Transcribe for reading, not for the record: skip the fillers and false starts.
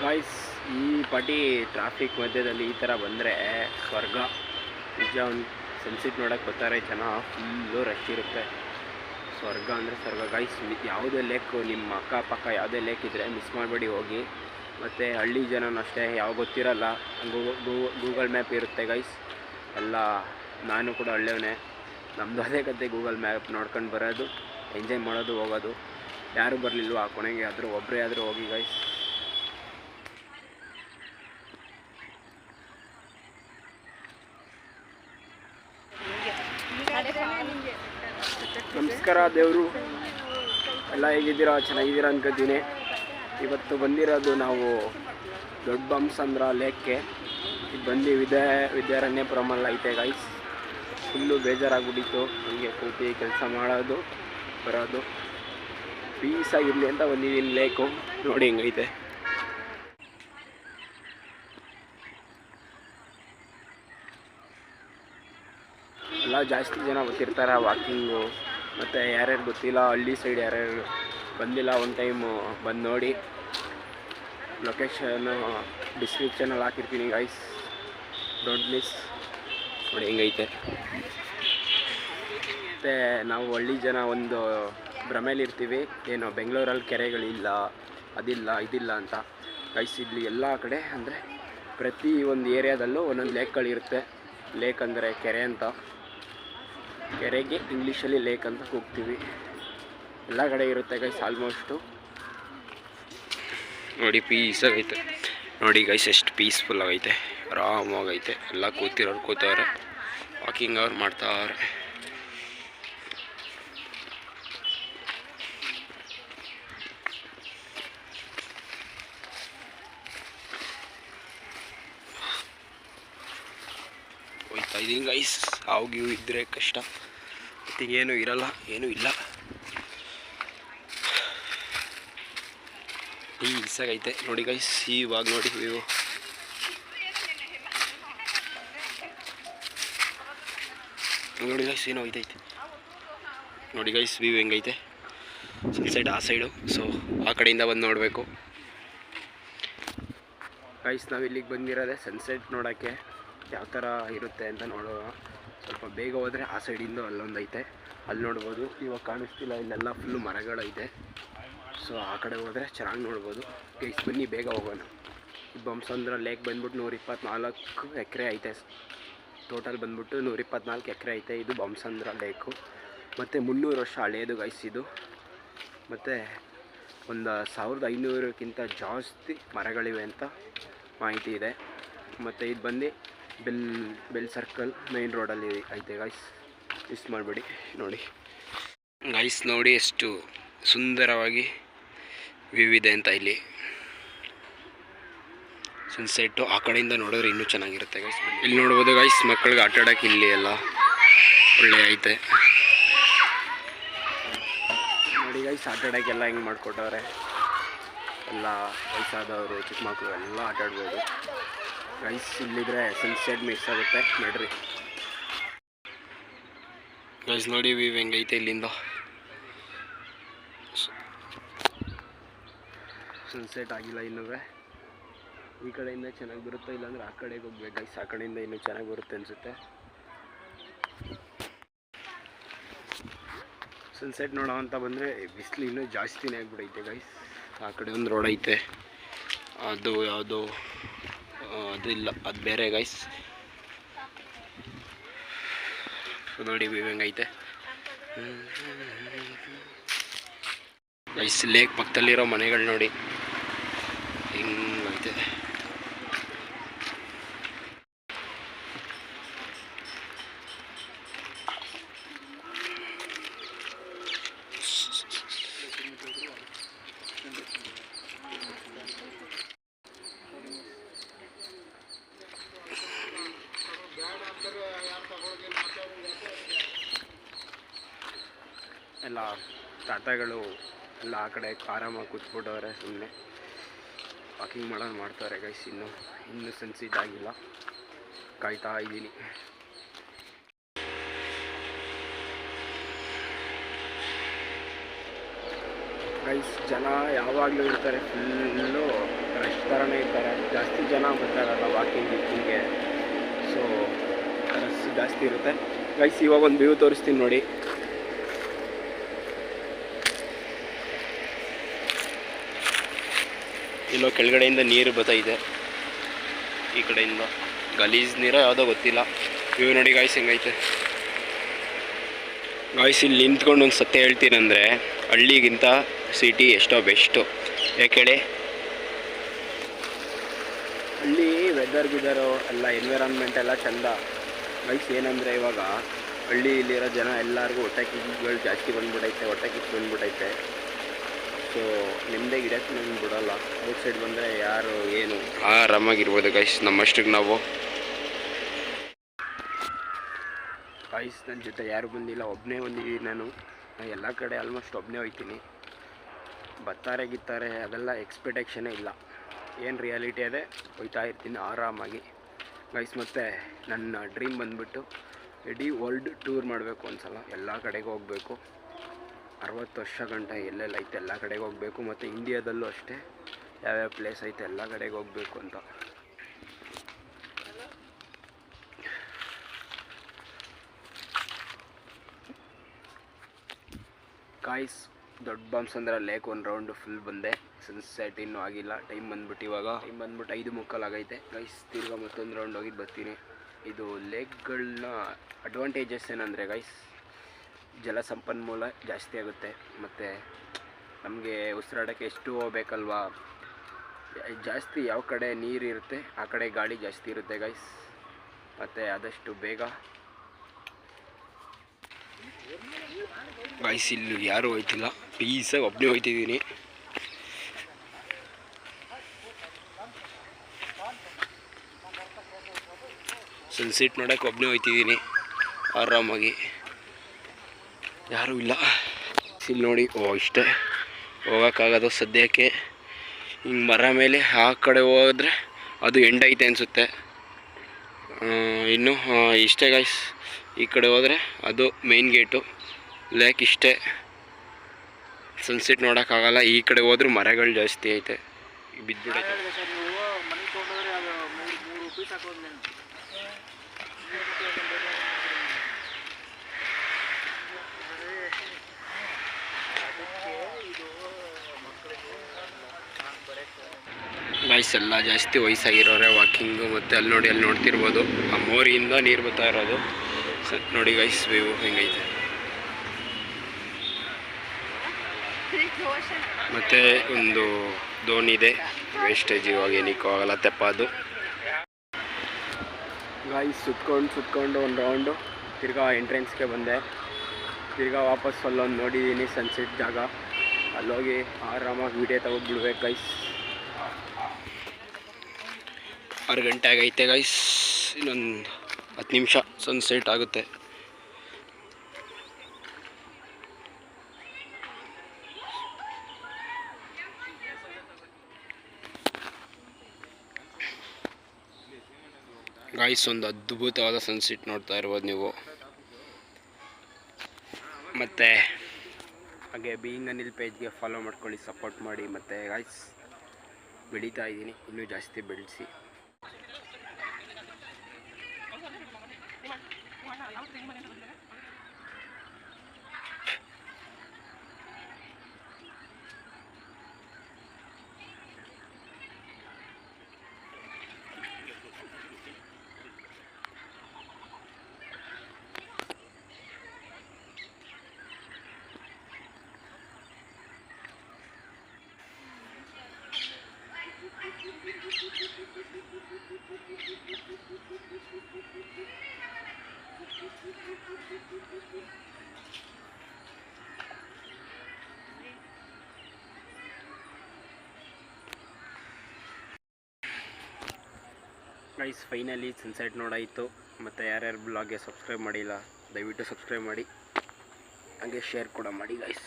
Guys, ಈ ಪಟಿ traffic ಮಧ್ಯದಲ್ಲಿ ಈ ಥರ ಬಂದರೆ ಸ್ವರ್ಗ. ನಿಜ. ಒಂದು ಸನ್ಸೆಟ್ ನೋಡೋಕ್ಕೆ ಬರ್ತಾರೆ ಜನ, ಫುಲ್ಲು ರಶ್ ಇರುತ್ತೆ. ಸ್ವರ್ಗ ಅಂದರೆ ಸ್ವರ್ಗ ಗಾಯ್ಸ್. ಯಾವುದೇ ಲೇಕು ನಿಮ್ಮ ಅಕ್ಕಪಕ್ಕ ಯಾವುದೇ ಲೇಕ್ ಇದ್ದರೆ ಮಿಸ್ ಮಾಡಬೇಡಿ, ಹೋಗಿ. ಮತ್ತು ಹಳ್ಳಿ ಜನನೂ ಅಷ್ಟೇ, ಯಾವ ಗೊತ್ತಿರಲ್ಲ, ಗೂಗಲ್ ಮ್ಯಾಪ್ ಇರುತ್ತೆ ಗೈಸ್ ಎಲ್ಲ. ನಾನು ಕೂಡ ಹಳ್ಳಿಯವನೇ, ನಮ್ಮದು ಅದೇ ಕತೆ. ಗೂಗಲ್ ಮ್ಯಾಪ್ ನೋಡ್ಕೊಂಡು ಬರೋದು, ಎಂಜಾಯ್ ಮಾಡೋದು, ಹೋಗೋದು. ಯಾರು ಬರಲಿಲ್ವ ಆ ಕೊನೆಗೆ ಆದರೂ ಒಬ್ಬರೇ ಆದರೂ ಹೋಗಿ ಗೈಸ್. ನಮಸ್ಕಾರ ದೇವರು, ಎಲ್ಲ ಹೇಗಿದ್ದೀರಾ? ಚೆನ್ನಾಗಿದ್ದೀರಾ ಅನ್ಕೋತೀನಿ. ಇವತ್ತು ಬಂದಿರೋದು ನಾವು ದೊಡ್ಡ ಬೊಮ್ಮಸಂದ್ರ ಲೇಕ್ಗೆ. ಇದು ಬಂದು ವಿದ್ಯಾರಣ್ಯಪುರಮಲ್ಲಿ ಐತೆ ಗೈಸ್. ಫುಲ್ಲು ಬೇಜಾರಾಗ್ಬಿಟ್ಟಿತ್ತು ನನಗೆ, ಕೂತಿ ಕೆಲಸ ಮಾಡೋದು ಬರೋದು ಪೀಸಾಗಿರಲಿ ಅಂತ ಬಂದಿದ್ದೀನಿ ಲೇಕು. ನೋಡಿ ಹಿಂಗೈತೆ. ಎಲ್ಲ ಜಾಸ್ತಿ ಜನ ಬರ್ತಿರ್ತಾರೆ ವಾಕಿಂಗು. ಮತ್ತು ಯಾರ್ಯಾರು ಗೊತ್ತಿಲ್ಲ, ಹಳ್ಳಿ ಸೈಡ್ ಯಾರ್ಯಾರು ಬಂದಿಲ್ಲ, ಒಂದು ಟೈಮು ಬಂದು ನೋಡಿ. ಲೊಕೇಶನ್ನು ಡಿಸ್ಕ್ರಿಪ್ಷನಲ್ಲಿ ಹಾಕಿರ್ತೀನಿ ಗೈಸ್, ಡೋಂಟ್ ಮಿಸ್. ನೋಡಿ ಹಿಂಗೈತೆ. ಮತ್ತು ನಾವು ಹಳ್ಳಿ ಜನ ಒಂದು ಭ್ರಮೇಲಿರ್ತೀವಿ, ಏನು ಬೆಂಗಳೂರಲ್ಲಿ ಕೆರೆಗಳಿಲ್ಲ, ಅದಿಲ್ಲ ಇದಿಲ್ಲ ಅಂತ. ಗೈಸ್, ಇಲ್ಲಿ ಎಲ್ಲ ಕಡೆ ಅಂದರೆ ಪ್ರತಿ ಒಂದು ಏರಿಯಾದಲ್ಲೂ ಒಂದೊಂದು ಲೇಕ್ಗಳಿರುತ್ತೆ. ಲೇಕ್ ಅಂದರೆ ಕೆರೆ ಅಂತ. ಕೆರೆಗೆ ಇಂಗ್ಲೀಷಲ್ಲಿ ಲೇಕ್ ಅಂತ ಕೂಗ್ತೀವಿ. ಎಲ್ಲ ಕಡೆ ಇರುತ್ತೆ ಗೈಸ್ ಆಲ್ಮೋಸ್ಟು. ನೋಡಿ ಪೀಸಾಗೈತೆ. ನೋಡಿ ಗೈಸ್ ಎಷ್ಟು ಪೀಸ್ಫುಲ್ ಆಗೈತೆ, ಆರಾಮಾಗೈತೆ. ಎಲ್ಲ ಕೂತಿರೋರು ಕೂತವ್ರೆ, ವಾಕಿಂಗ್ ಅವ್ರು ಮಾಡ್ತಾವ್ರೆ. ಹೋಯ್ತಾ ಇದೀನಿ ಗೈಸ್. ಹಾವು ಇದ್ದರೆ ಕಷ್ಟ, ಮತ್ತೀಗೇನು ಇರಲ್ಲ, ಏನೂ ಇಲ್ಲ. ಈಸಾಗೈತೆ ನೋಡಿ ಗೈಸ್. ಇವಾಗ ನೋಡಿ ವ್ಯೂ. ನೋಡಿ ಗೈಸ್ ಏನೋ ಐತೈತೆ. ನೋಡಿ ಗೈಸ್ ವ್ಯೂ ಹೆಂಗೈತೆ. ಸನ್ಸೆಟ್ ಆ ಸೈಡು, ಸೊ ಆ ಕಡೆಯಿಂದ ಬಂದು ನೋಡಬೇಕು ಗೈಸ್. ನಾವು ಇಲ್ಲಿಗೆ ಬಂದಿರೋದೆ ಸನ್ಸೆಟ್ ನೋಡೋಕ್ಕೆ, ಯಾವ ಥರ ಇರುತ್ತೆ ಅಂತ ನೋಡೋಣ. ಸ್ವಲ್ಪ ಬೇಗ ಹೋದರೆ ಆ ಸೈಡಿಂದ ಅಲ್ಲೊಂದು ಐತೆ, ಅಲ್ಲಿ ನೋಡ್ಬೋದು. ಇವಾಗ ಕಾಣಿಸ್ತಿಲ್ಲ, ಇಲ್ಲೆಲ್ಲ ಫುಲ್ಲು ಮರಗಳೈತೆ. ಸೊ ಆ ಕಡೆ ಹೋದರೆ ಚೆನ್ನಾಗಿ ನೋಡ್ಬೋದು ಗೈಸ್. ಬನ್ನಿ ಬೇಗ ಹೋಗೋಣ. ಈ ಬೊಮ್ಮಸಂದ್ರ ಲೇಕ್ ಬಂದ್ಬಿಟ್ಟು 124 ಎಕರೆ ಐತೆ. ಟೋಟಲ್ ಬಂದ್ಬಿಟ್ಟು 124 ಎಕರೆ ಐತೆ ಇದು ಬೊಮ್ಮಸಂದ್ರ ಲೇಕು. ಮತ್ತು 300 ವರ್ಷ ಹಳೆಯದು ಗೈಸ್ ಇದು. ಮತ್ತು ಒಂದು 1500ಕ್ಕಿಂತ ಜಾಸ್ತಿ ಮರಗಳಿವೆ ಅಂತ ಮಾಹಿತಿ ಇದೆ. ಮತ್ತು ಇದು ಬಂದು ಬೆಲ್ ಸರ್ಕಲ್ ಮೈನ್ ರೋಡಲ್ಲಿ ಐತೆ ಗೈಸ್, ಮಿಸ್ ಮಾಡಬೇಡಿ. ನೋಡಿ ಗೈಸ್, ನೋಡಿ ಎಷ್ಟು ಸುಂದರವಾಗಿ ವ್ಯೂ ಇದೆ ಅಂತ. ಇಲ್ಲಿ ಸನ್ಸೆಟ್ಟು ಆ ಕಡೆಯಿಂದ ನೋಡಿದ್ರೆ ಇನ್ನೂ ಚೆನ್ನಾಗಿರುತ್ತೆ ಗೈಸ್. ಇಲ್ಲಿ ನೋಡ್ಬೋದು ಗೈಸ್, ಮಕ್ಕಳಿಗೆ ಆಟ ಆಡೋಕ್ಕೆ ಇಲ್ಲಿ ಎಲ್ಲ ಒಳ್ಳೆ ಐತೆ. ನೋಡಿ ಗೈಸ್, ಆಟ ಆಡೋಕ್ಕೆಲ್ಲ ಹೆಂಗೆ ಮಾಡಿಕೊಟ್ಟವ್ರೆ. ಎಲ್ಲ ವಯಸ್ಸಾದವರು, ಚಿಕ್ಕ ಮಕ್ಕಳು ಎಲ್ಲ ಆಟ ಆಡ್ಬೋದು ಗೈಸ್. ಇಲ್ಲಿದ್ರೆ ಸನ್ಸೆಟ್ ಮಿಸ್ ಆಗುತ್ತೆ ನೋಡ್ರಿ ಗೈಸ್. ನೋಡಿ ವ್ಯೂ ಹೆಂಗೈತೆ ಇಲ್ಲಿಂದ. ಸನ್ಸೆಟ್ ಆಗಿಲ್ಲ ಇನ್ನೂ. ಈ ಕಡೆಯಿಂದ ಚೆನ್ನಾಗಿ ಬರುತ್ತೆ, ಇಲ್ಲಾಂದರೆ ಆ ಕಡೆಗೆ ಹೋಗ್ಬೇಕು ಗೈಸ್. ಆ ಕಡೆಯಿಂದ ಇನ್ನೂ ಚೆನ್ನಾಗಿ ಬರುತ್ತೆ ಅನಿಸುತ್ತೆ. ಸನ್ಸೆಟ್ ನೋಡೋ ಅಂತ ಬಂದರೆ ಬಿಸಿಲು ಇನ್ನೂ ಜಾಸ್ತಿನೇ ಆಗಿಬಿಡೈತೆ ಗೈಸ್. ಆ ಕಡೆ ಒಂದು ರೋಡ್ ಐತೆ, ಅದು ಯಾವುದೋ ಅದು ಇಲ್ಲ, ಅದು ಬೇರೆ ಗೈಸ್. ನೋಡಿ ವ್ಯೂ ಹೆಂಗೈತೆ ಗೈಸ್. ಲೇಕ್ ಪಕ್ಕದಲ್ಲಿರೋ ಮನೆಗಳು ನೋಡಿ ಹಿಂಗೈತೆ. ಎಲ್ಲ ತಾತಗಳು ಎಲ್ಲ ಆ ಕಡೆ ಆರಾಮಾಗಿ ಕೂತ್ಬಿಟ್ಟವ್ರೆ, ಸುಮ್ಮನೆ ವಾಕಿಂಗ್ ಮಾಡೋದು ಮಾಡ್ತಾರೆ ಗೈಸ್. ಇನ್ನೂ ಸನ್ಸೆಟ್ ಆಗಿಲ್ಲ, ಕಾಯ್ತಾ ಇದ್ದೀನಿ. ಗೈಸ್ ಜನ ಯಾವಾಗಲೂ ಇರ್ತಾರೆ, ಫುಲ್ಲು ರಶ್ ಥರನೇ ಇರ್ತಾರೆ, ಜಾಸ್ತಿ ಜನ ಬರ್ತಾರಲ್ಲ ವಾಕಿಂಗ್ಗೆ, ಸೊ ರಶ್ ಜಾಸ್ತಿ ಇರುತ್ತೆ. ಗೈಸ್ ಇವಾಗ ಒಂದು ವ್ಯೂ ತೋರಿಸ್ತೀನಿ ನೋಡಿ. ಇಲ್ಲೋ ಕೆಳಗಡೆಯಿಂದ ನೀರು ಬರ್ತೈತೆ, ಈ ಕಡೆಯಿಂದ ಗಲೀಜ್ ನೀರೋ ಯಾವುದೋ ಗೊತ್ತಿಲ್ಲ. ವ್ಯೂ ನೋಡಿ ಗಾಯ್ಸ್ ಹೆಂಗೈತೆ. ಗಾಯ್ಸ್ ಇಲ್ಲಿ ನಿಂತ್ಕೊಂಡು ಒಂದು ಸತ್ಯ ಹೇಳ್ತೀನಂದರೆ ಹಳ್ಳಿಗಿಂತ ಸಿಟಿ ಎಷ್ಟೋ ಬೆಸ್ಟು. ಯಾಕೇಳಿ, ಹಳ್ಳಿ ವೆದರ್ ಎಲ್ಲ ಎನ್ವಿರಾನ್ಮೆಂಟ್ ಎಲ್ಲ ಚೆಂದ. ಗೈಸ್ ಏನಂದರೆ ಇವಾಗ ಹಳ್ಳಿಲಿರೋ ಜನ ಎಲ್ಲರಿಗೂ ಹೊಟ್ಟೆ ಕಿಚ್ಚುಗಳು ಜಾಸ್ತಿ ಹೊಟ್ಟೆ ಕಿಚ್ಚು ಬಂದ್ಬಿಟ್ಟೈತೆ. ಸೊ ನಿಮ್ಮದೇ ಗಿಡಕ್ಕೆ ನಮ್ಗೆ ಬಿಡೋಲ್ಲ. ಔಟ್ ಸೈಡ್ ಬಂದರೆ ಯಾರು ಏನು ಆರಾಮಾಗಿರ್ಬೋದು ಗೈಸ್. ನಮ್ಮಷ್ಟಿಗೆ ನಾವು ಗೈಸ್ ನನ್ನ ಜೊತೆ ಯಾರು ಬಂದಿಲ್ಲ, ಒಬ್ಬನೇ ಬಂದಿದ್ದೀನಿ ನಾನು. ಎಲ್ಲ ಕಡೆ ಆಲ್ಮೋಸ್ಟ್ ಒಬ್ಬನೇ ಹೋಗ್ತೀನಿ. ಗಿತ್ತಾರೆ ಅದೆಲ್ಲ ಎಕ್ಸ್ಪೆಕ್ಟೇಷನೇ ಇಲ್ಲ. ಏನು ರಿಯಾಲಿಟಿ ಅದೇ ಹೋಗ್ತಾ ಇರ್ತೀನಿ ಆರಾಮಾಗಿ ಗೈಸ್. ಮತ್ತು ನನ್ನ ಡ್ರೀಮ್ ಬಂದುಬಿಟ್ಟು ಇಡೀ ವರ್ಲ್ಡ್ ಟೂರ್ ಮಾಡಬೇಕು ಒಂದ್ಸಲ, ಎಲ್ಲ ಕಡೆಗೂ ಹೋಗಬೇಕು. 60 ವರ್ಷ ಗಂಟ ಎಲ್ಲೆಲ್ಲ ಐತೆ ಎಲ್ಲ ಕಡೆಗೆ ಹೋಗಬೇಕು. ಮತ್ತು ಇಂಡಿಯಾದಲ್ಲೂ ಅಷ್ಟೇ ಯಾವ್ಯಾವ ಪ್ಲೇಸ್ ಐತೆ ಎಲ್ಲ ಕಡೆಗೆ ಹೋಗಬೇಕು ಅಂತ. ಗಾಯ್ಸ್ ದೊಡ್ಡ ಬಾಂಬ್ಸಂದ್ರ ಲೇಕ್ ಒಂದು ರೌಂಡು ಫುಲ್ ಬಂದೆ. ಸನ್ಸೆಟ್ ಇನ್ನೂ ಆಗಿಲ್ಲ. ಟೈಮ್ ಬಂದ್ಬಿಟ್ಟು 5:45 ಆಗೈತೆ ಗೈಸ್. ತಿರ್ಗಾ ಮತ್ತೊಂದು ರೌಂಡ್ ಹೋಗಿದ್ದು ಬರ್ತೀನಿ. ಇದು ಲೇಕ್ಗಳನ್ನ ಅಡ್ವಾಂಟೇಜಸ್ ಏನಂದರೆ ಗೈಸ್, ಜಲ ಸಂಪನ್ಮೂಲ ಜಾಸ್ತಿ ಆಗುತ್ತೆ. ಮತ್ತು ನಮಗೆ ಉಸಿರಾಡೋಕ್ಕೆ ಎಷ್ಟು ಹೋಗ್ಬೇಕಲ್ವಾ, ಜಾಸ್ತಿ ಯಾವ ಕಡೆ ನೀರು ಇರುತ್ತೆ ಆ ಕಡೆ ಗಾಳಿ ಜಾಸ್ತಿ ಇರುತ್ತೆ ಗೈಸ್. ಮತ್ತು ಆದಷ್ಟು ಬೇಗ ಗೈಸ್ ಇಲ್ಲಿ ಯಾರೂ ಹೋಯ್ತಿಲ್ಲ, ಪೀಸಾಗಿ ಒಬ್ಬನೇ ಹೋಯ್ತಿದ್ದೀನಿ. ಸನ್ಸೆಟ್ ನೋಡೋಕೆ ಒಬ್ಬನೇ ಹೋಯ್ತಿದ್ದೀನಿ ಆರಾಮಾಗಿ, ಯಾರೂ ಇಲ್ಲ. ಇಲ್ಲಿ ನೋಡಿ, ಇಷ್ಟೇ ಹೋಗೋಕ್ಕಾಗೋದು ಸದ್ಯಕ್ಕೆ. ಹಿಂಗೆ ಮರ ಮೇಲೆ ಆ ಕಡೆ ಹೋದ್ರೆ ಅದು ಎಂಡ್ ಐತೆ ಅನಿಸುತ್ತೆ. ಇನ್ನು ಇಷ್ಟೇ ಗೈಸ್. ಈ ಕಡೆ ಹೋದರೆ ಅದು ಮೇನ್ ಗೇಟು, ಲೇಕ್ ಇಷ್ಟೇ. ಸನ್ಸೆಟ್ ನೋಡೋಕ್ಕಾಗಲ್ಲ. ಈ ಕಡೆ ಹೋದ್ರೂ ಮರಗಳು ಜಾಸ್ತಿ ಐತೆ, ಬಿದ್ದುಬಿಡೈತೆ. ಗೈಸ್ ಎಲ್ಲ ಜಾಸ್ತಿ ವಯಸ್ಸಾಗಿರೋರೆ ವಾಕಿಂಗು. ಮತ್ತು ಅಲ್ಲಿ ನೋಡಿ, ಅಲ್ಲಿ ನೋಡ್ತಿರ್ಬೋದು ಆ ಮೋರಿಯಿಂದ ನೀರು ಬರ್ತಾ ಇರೋದು ನೋಡಿ ಗೈಸ್. ವ್ಯೂ ಹೆಂಗೈತೆ. ಮತ್ತು ಒಂದು ದೋಣಿ ಇದೆ, ವೇಸ್ಟೇಜ್ ಇವಾಗ ಏನಕ್ಕೂ ಆಗಲ್ಲ, ತೆಪ್ಪ ಅದು. ಗೈಸ್ ಸುತ್ಕೊಂಡು ಒಂದು ರೌಂಡು ತಿರ್ಗಾ ಎಂಟ್ರೆನ್ಸ್ಗೆ ಬಂದೆ. ತಿರ್ಗಾ ವಾಪಸ್ ಅಲ್ಲೊಂದು ನೋಡಿದ್ದೀನಿ ಸನ್ಸೆಟ್ ಜಾಗ, ಅಲ್ಲೋಗಿ ಆರಾಮಾಗಿ ವೀಡಿಯೋ ತೆಗೆದ್ಬಿಡ್ಬೇಕು ಗೈಸ್. 6 ಗಂಟೆ ಆಗೈತೆ ಗೈಸ್, ಇನ್ನೊಂದು 10 ನಿಮಿಷ ಸನ್ಸೆಟ್ ಆಗುತ್ತೆ. ಗಾಯ್ಸ್ ಒಂದು ಅದ್ಭುತವಾದ ಸನ್ಸೆಟ್ ನೋಡ್ತಾ ಇರ್ಬೋದು ನೀವು. ಮತ್ತು ಹಾಗೆ ಬೀಯಿಂಗ್ ಅನಿಲ್ ಪೇಜ್ಗೆ ಫಾಲೋ ಮಾಡ್ಕೊಳ್ಳಿ, ಸಪೋರ್ಟ್ ಮಾಡಿ. ಮತ್ತು ಗಾಯ್ಸ್ ಬೆಳೀತಾ ಇದ್ದೀನಿ, ಇನ್ನೂ ಜಾಸ್ತಿ ಬೆಳೆಸಿ. ಗೈಸ್ ಫೈನಲಿ ಸನ್ಸೆಟ್ ನೋಡಾಯಿತು. ಮತ್ತು ಯಾರ್ಯಾರು ಬ್ಲಾಗ್ಗೆ ಸಬ್ಸ್ಕ್ರೈಬ್ ಮಾಡಿಲ್ಲ ದಯವಿಟ್ಟು ಸಬ್ಸ್ಕ್ರೈಬ್ ಮಾಡಿ, ಹಾಗೆ ಶೇರ್ ಕೂಡ ಮಾಡಿ ಗೈಸ್.